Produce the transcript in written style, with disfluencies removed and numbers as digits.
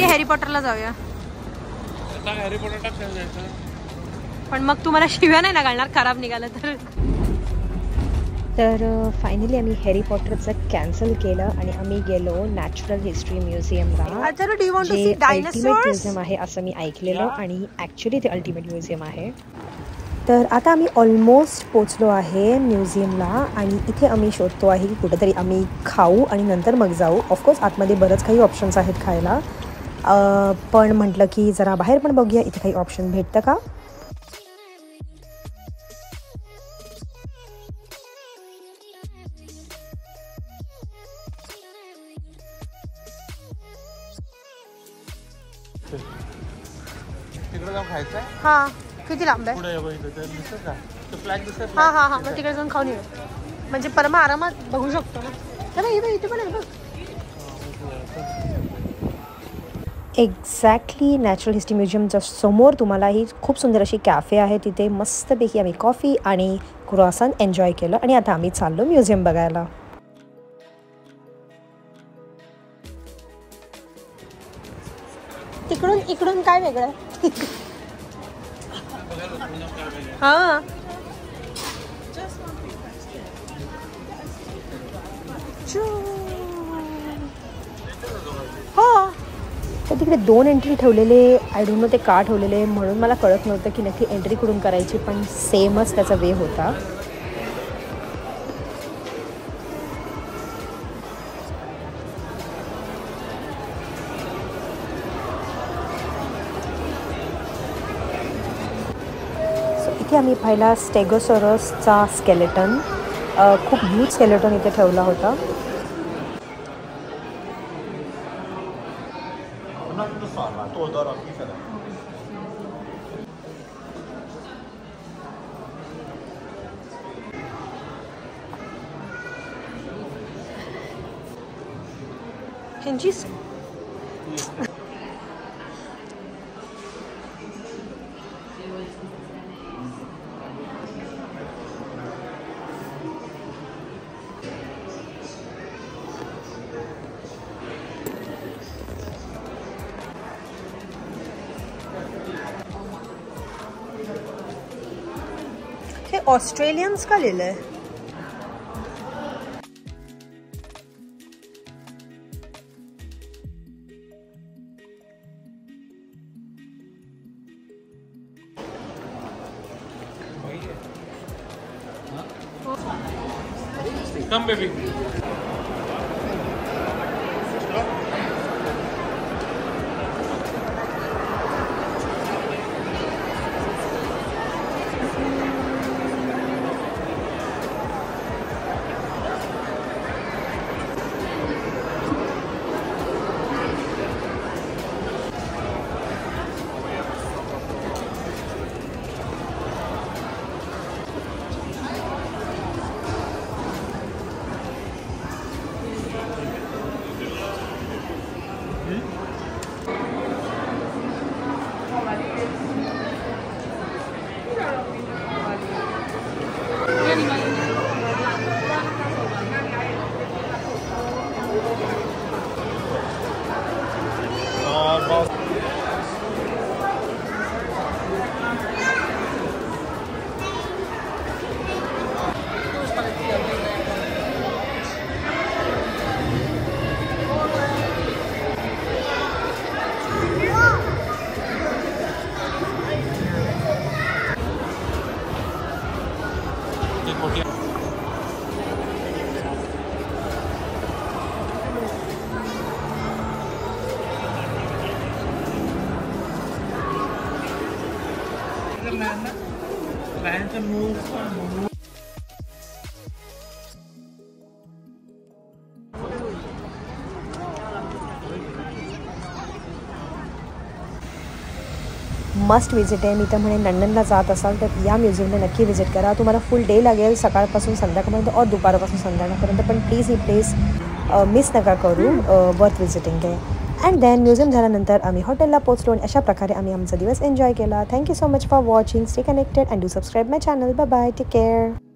Harry पॉटरला जाऊया. Harry Potter जायचं पण मग तुम्हाला शिव्या नाही ना घालणार खराब निघालं तर. तर फायनली आम्ही हॅरी पॉटरचं कॅन्सल केलं आणि आम्ही गेलो नॅचरल हिस्ट्री म्युझियमला, जे अल्टिमेट म्युझियम आहे असं मी ऐकलेलं आणि ॲक्च्युली ते अल्टिमेट म्युझियम आहे. तर आता आम्ही ऑलमोस्ट पोचलो आहे म्युझियमला आणि इथे आम्ही शोधतो आहे की कुठेतरी आम्ही खाऊ आणि नंतर मग जाऊ. ऑफकोर्स आतमध्ये बरंच काही ऑप्शन्स आहेत खायला, पण म्हटलं की जरा बाहेर पण बघूया इथे काही ऑप्शन भेटतं का. तिकडे जाऊन खायचं. हा किती लांब आहे? पुढे दिसत का तो फ्लॅग दिसत. हा हा हा मग तिकडे जाऊन खाऊन येऊ, म्हणजे परमा आरामात बघू शकतो ना. चला इथे पण आहे बघ. एक्झॅक्टली नॅचरल हिस्ट्री म्युझियमच्या समोर तुम्हाला ही खूप सुंदर अशी कॅफे आहे. तिथे मस्तपैकी आम्ही कॉफी आणि क्रुआसन एन्जॉय केलं आणि आता आम्ही चाललो म्युझियम बघायला. तिकडून इकडून काय वेगळं आहे? हा तर तिकडे 2 एंट्री ठेवलेले. आय डोंट नो ते का ठेवलेले म्हणून मला कळत नव्हतं की नक्की एंट्री कुठून करायची, पण सेमच त्याचा वे होता. इथे आम्ही पाहिला स्टेगोसॉरसचा स्केलेटन. खूप ह्यूज स्केलेटन इथे ठेवला होता. ह्यांचीच हे ऑस्ट्रेलियन्स का लिहिलंय? Come baby. मस्ट विजिट आहे. मी तर म्हणे लंडनला जात असाल तर या म्युझियमला नक्की व्हिजिट करा. तुम्हाला फुल डे लागेल, सकाळपासून संध्याकाळपर्यंत और दुपारपासून संध्याकाळपर्यंत, पण प्लीज ही प्लेस मिस नका करू. वर्थ विजिटिंग आहे. अँड देन म्युझियम झाल्यानंतर आम्ही हॉटेलला पोचलो आणि अशा प्रकारे आम्ही आमचा दिवस एन्जॉय केला. Thank you so much for watching. Stay connected and do subscribe my channel. Bye bye. Take care.